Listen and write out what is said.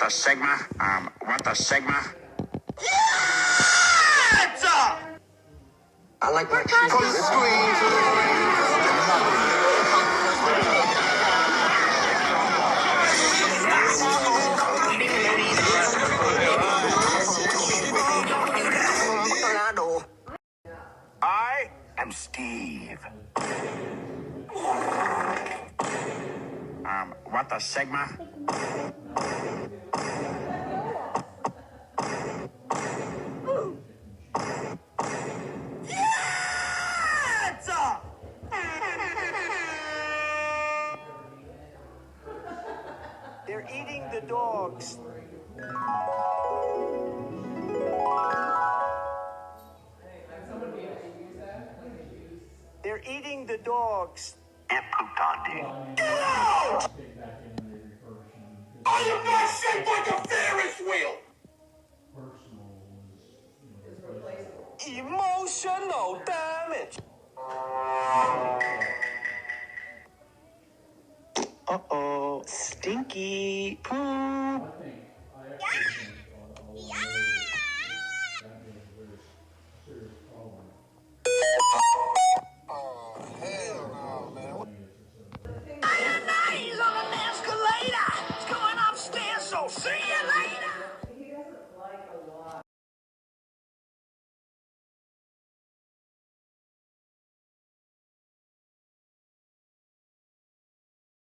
the Sigma? What the Sigma? I like my From the screen to the I am Steve. What the Sigma? They're eating the dogs. They're eating the dogs. It pooped on Dick. Get out! I am not shaped like a Ferris wheel! Emotional damage. Uh-oh. Stinky poo.